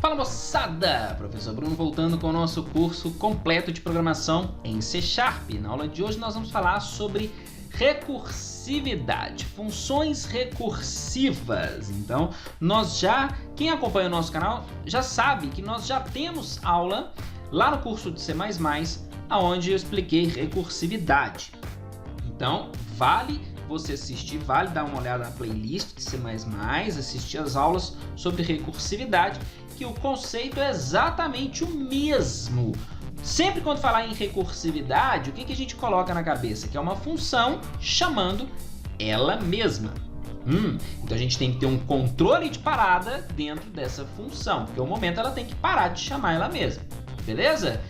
Fala moçada! Professor Bruno voltando com o nosso curso completo de programação em C#. Na aula de hoje nós vamos falar sobre recursividade, funções recursivas. Então, quem acompanha o nosso canal já sabe que nós já temos aula lá no curso de C++, onde eu expliquei recursividade. Então, vale você assistir, vale dar uma olhada na playlist de C++, assistir as aulas sobre recursividade, que o conceito é exatamente o mesmo. Sempre quando falar em recursividade, o que a gente coloca na cabeça? Que é uma função chamando ela mesma. Então a gente tem que ter um controle de parada dentro dessa função, porque o momento ela tem que parar de chamar ela mesma, beleza?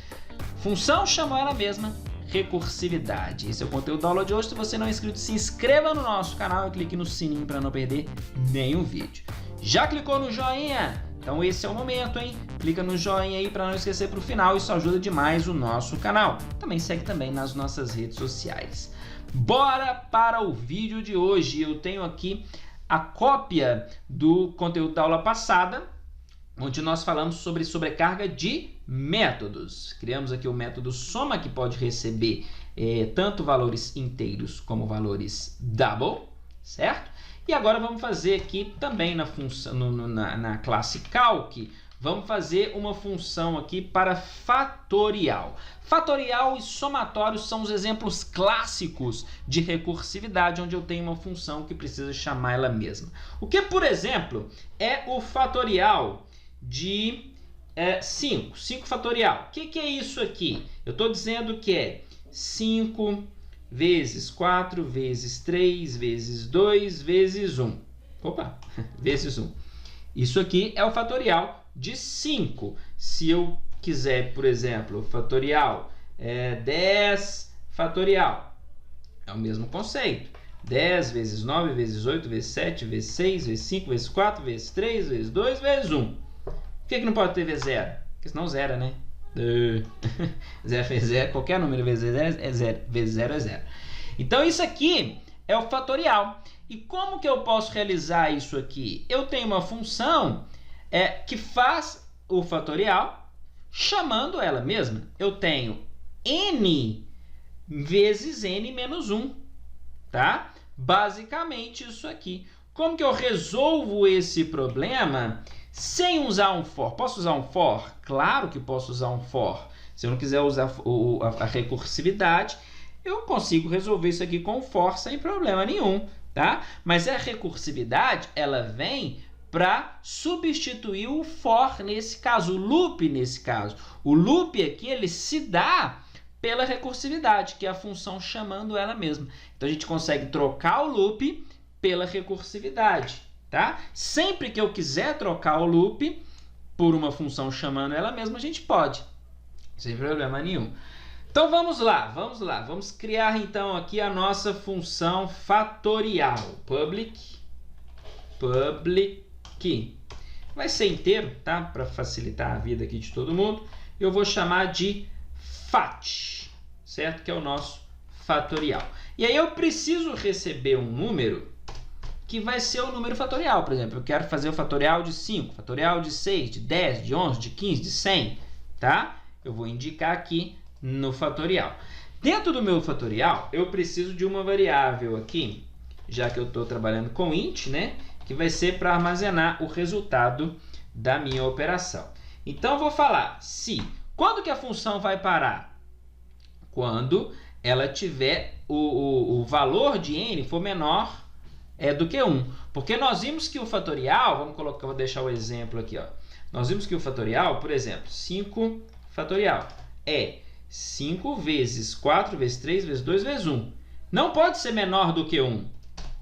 Função chamou ela mesma, recursividade. Esse é o conteúdo da aula de hoje. Se você não é inscrito, se inscreva no nosso canal e clique no sininho para não perder nenhum vídeo. Já clicou no joinha? Então esse é o momento, hein? Clica no joinha aí para não esquecer para o final, isso ajuda demais o nosso canal. Também segue também nas nossas redes sociais. Bora para o vídeo de hoje. Eu tenho aqui a cópia do conteúdo da aula passada, onde nós falamos sobre sobrecarga de métodos. Criamos aqui o método soma, que pode receber tanto valores inteiros como valores double, certo? E agora vamos fazer aqui também na função, na classe calc, vamos fazer uma função aqui para fatorial. Fatorial e somatório são os exemplos clássicos de recursividade, onde eu tenho uma função que precisa chamar ela mesma. O que, por exemplo, é o fatorial de 5? 5 fatorial. O que é isso aqui? Eu estou dizendo que é 5 vezes 4 vezes 3 vezes 2 vezes 1. Opa, vezes 1. Isso aqui é o fatorial de 5. Se eu quiser, por exemplo, o fatorial 10 fatorial. É o mesmo conceito. 10 vezes 9 vezes 8 vezes 7 vezes 6 vezes 5 vezes 4 vezes 3 vezes 2 vezes 1. Por que não pode ter vezes 0? Porque senão zera, né? 0 vezes 0, qualquer número vezes 0 é 0, vezes 0 é 0. Então isso aqui é o fatorial. E como que eu posso realizar isso aqui? Eu tenho uma função que faz o fatorial chamando ela mesma. Eu tenho n vezes n menos 1, tá? Basicamente isso aqui. Como que eu resolvo esse problema sem usar um for? Posso usar um for? Claro que posso usar um for. Se eu não quiser usar a recursividade, eu consigo resolver isso aqui com for sem problema nenhum, tá? Mas a recursividade, ela vem para substituir o for nesse caso, o loop nesse caso. O loop aqui, ele se dá pela recursividade, que é a função chamando ela mesma. Então a gente consegue trocar o loop pela recursividade, tá? Sempre que eu quiser trocar o loop por uma função chamando ela mesma, a gente pode, sem problema nenhum. Então vamos lá, vamos criar então aqui a nossa função fatorial. Public, vai ser inteiro, tá? Para facilitar a vida aqui de todo mundo, eu vou chamar de fat, certo? Que é o nosso fatorial. E aí eu preciso receber um número que vai ser o número fatorial. Por exemplo, eu quero fazer o fatorial de 5, fatorial de 6, de 10, de 11, de 15, de 100, tá? Eu vou indicar aqui no fatorial. Dentro do meu fatorial, eu preciso de uma variável aqui, já que eu estou trabalhando com int, né? Que vai ser para armazenar o resultado da minha operação. Então, eu vou falar quando que a função vai parar? Quando ela tiver o valor de n for menor do que 1. Porque nós vimos que o fatorial, vou deixar o exemplo aqui, ó. Nós vimos que o fatorial, por exemplo, 5 fatorial é 5 vezes 4 vezes 3 vezes 2 vezes 1. Não pode ser menor do que 1,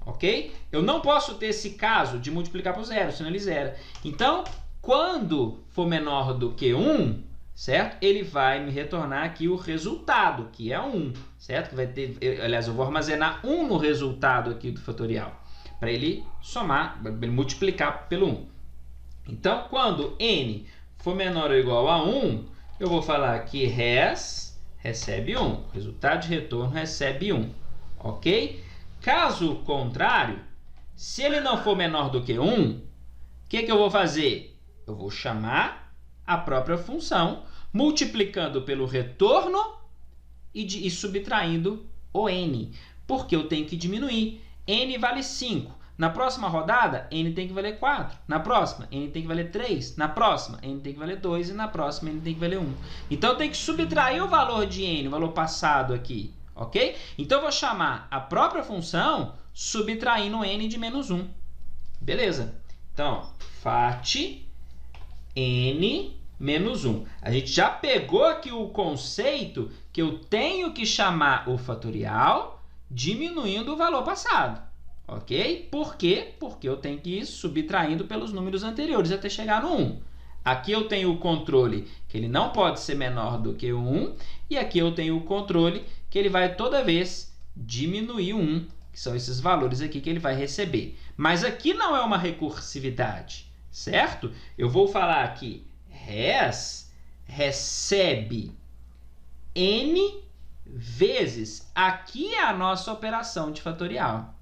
ok? Eu não posso ter esse caso de multiplicar por zero, senão ele zera. Então, quando for menor do que 1, certo? Ele vai me retornar aqui o resultado, que é 1, certo? Que vai ter, aliás, eu vou armazenar 1 no resultado aqui do fatorial, para ele somar, ele multiplicar pelo 1. Então, quando n for menor ou igual a 1, eu vou falar que res recebe 1. O resultado de retorno recebe 1, ok? Caso contrário, se ele não for menor do que 1, o que eu vou fazer? Eu vou chamar a própria função, multiplicando pelo retorno e subtraindo o n, porque eu tenho que diminuir. N vale 5. Na próxima rodada, n tem que valer 4. Na próxima, n tem que valer 3. Na próxima, n tem que valer 2. E na próxima, n tem que valer 1. Então, eu tenho que subtrair o valor de n, o valor passado aqui. Ok? Então, eu vou chamar a própria função subtraindo n de menos 1. Beleza. Então, fat n menos 1. A gente já pegou aqui o conceito que eu tenho que chamar o fatorial diminuindo o valor passado. Ok? Por quê? Porque eu tenho que ir subtraindo pelos números anteriores até chegar no 1. Aqui eu tenho o controle que ele não pode ser menor do que o 1. E aqui eu tenho o controle que ele vai toda vez diminuir o 1, que são esses valores aqui que ele vai receber. Mas aqui não é uma recursividade, certo? Eu vou falar aqui, res recebe n vezes. Aqui é a nossa operação de fatorial.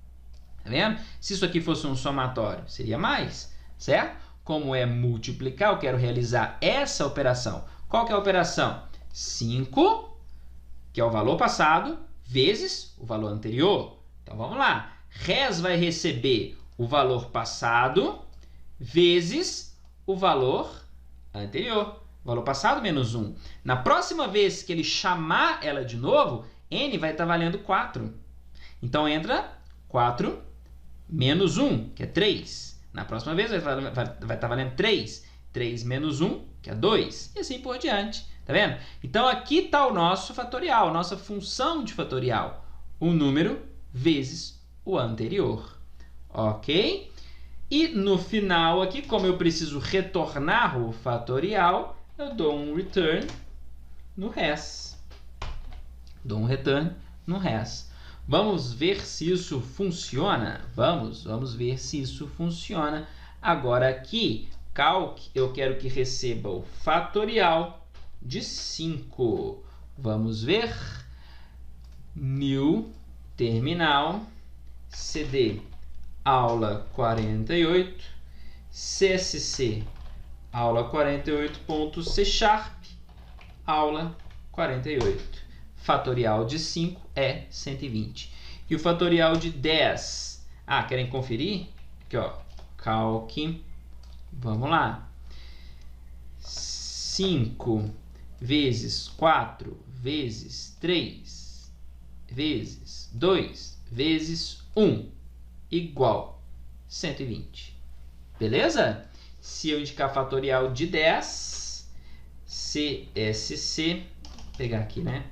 Tá vendo? Se isso aqui fosse um somatório, seria mais, certo? Como é multiplicar, eu quero realizar essa operação. Qual que é a operação? 5, que é o valor passado, vezes o valor anterior. Então, vamos lá. Res vai receber o valor passado vezes o valor anterior. Valor passado menos 1. Na próxima vez que ele chamar ela de novo, n vai estar valendo 4. Então, entra 4 menos 1, que é 3. Na próxima vez vai estar valendo 3. 3 menos 1, que é 2. E assim por diante. Tá vendo? Então, aqui está o nosso fatorial, nossa função de fatorial. O número vezes o anterior. Ok? E no final aqui, como eu preciso retornar o fatorial, eu dou um return no res. Dou um return no res. Vamos ver se isso funciona? Vamos ver se isso funciona. Agora aqui, calc, eu quero que receba o fatorial de 5. Vamos ver. New terminal, cd aula 48, csc aula 48.c# aula 48. Fatorial de 5 é 120. E o fatorial de 10? Querem conferir? Aqui, ó, calc. Vamos lá. 5 vezes 4 vezes 3 vezes 2 vezes 1 igual 120. Beleza? Se eu indicar fatorial de 10, CSC, vou pegar aqui, né?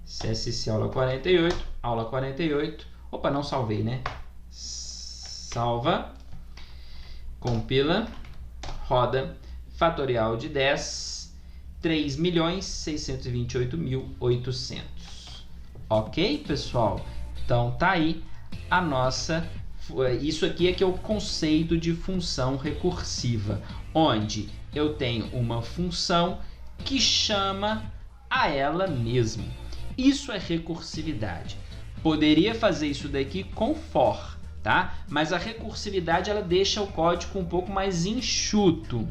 CSC aula 48, opa, não salvei, né? Salva, compila, roda, fatorial de 10, 3.628.800. Ok, pessoal? Então, tá aí a nossa... Isso aqui é que é o conceito de função recursiva, onde eu tenho uma função que chama a ela mesma. Isso é recursividade. Poderia fazer isso daqui com for, tá? Mas a recursividade ela deixa o código um pouco mais enxuto.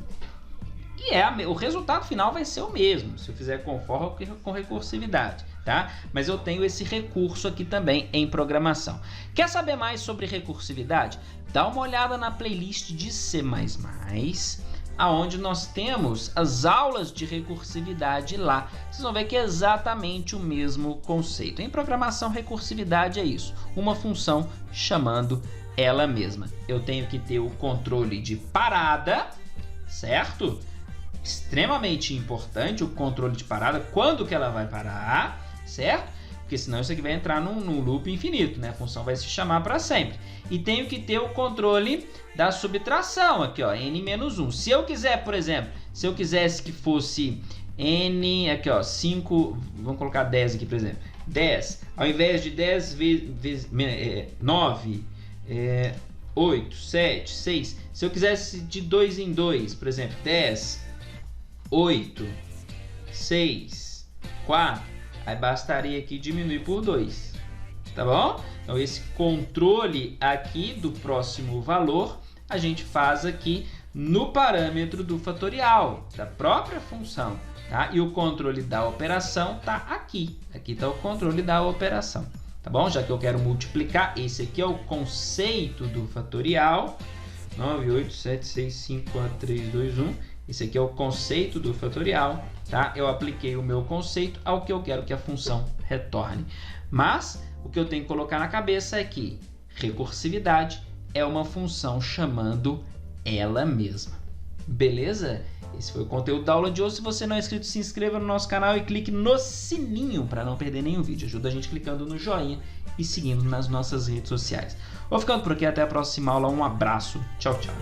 E o resultado final vai ser o mesmo, se eu fizer com for ou com recursividade, tá? Mas eu tenho esse recurso aqui também em programação. Quer saber mais sobre recursividade? Dá uma olhada na playlist de C++, aonde nós temos as aulas de recursividade lá. Vocês vão ver que é exatamente o mesmo conceito. Em programação, recursividade é isso, uma função chamando ela mesma. Eu tenho que ter o controle de parada, certo? Extremamente importante o controle de parada, quando que ela vai parar, certo? Porque senão isso aqui vai entrar num loop infinito, né? A função vai se chamar para sempre. E tenho que ter o controle da subtração aqui, ó, n-1. Se eu quiser, por exemplo, se eu quisesse que fosse n, aqui ó, 5, vamos colocar 10 aqui, por exemplo. 10, ao invés de 10 vezes 9, 8, 7, 6. Se eu quisesse de 2 em 2, por exemplo, 10, 8, 6, 4, aí bastaria aqui diminuir por 2, tá bom? Então esse controle aqui do próximo valor a gente faz aqui no parâmetro do fatorial, da própria função, tá? E o controle da operação está aqui. Aqui está o controle da operação, tá bom? Já que eu quero multiplicar, esse aqui é o conceito do fatorial. 9, 8, 7, 6, 5, 4, 3, 2, 1. Esse aqui é o conceito do fatorial, tá? Eu apliquei o meu conceito ao que eu quero que a função retorne. Mas o que eu tenho que colocar na cabeça é que recursividade é uma função chamando ela mesma. Beleza? Esse foi o conteúdo da aula de hoje. Se você não é inscrito, se inscreva no nosso canal e clique no sininho para não perder nenhum vídeo. Ajuda a gente clicando no joinha e seguindo nas nossas redes sociais. Vou ficando por aqui, até a próxima aula. Um abraço. Tchau, tchau.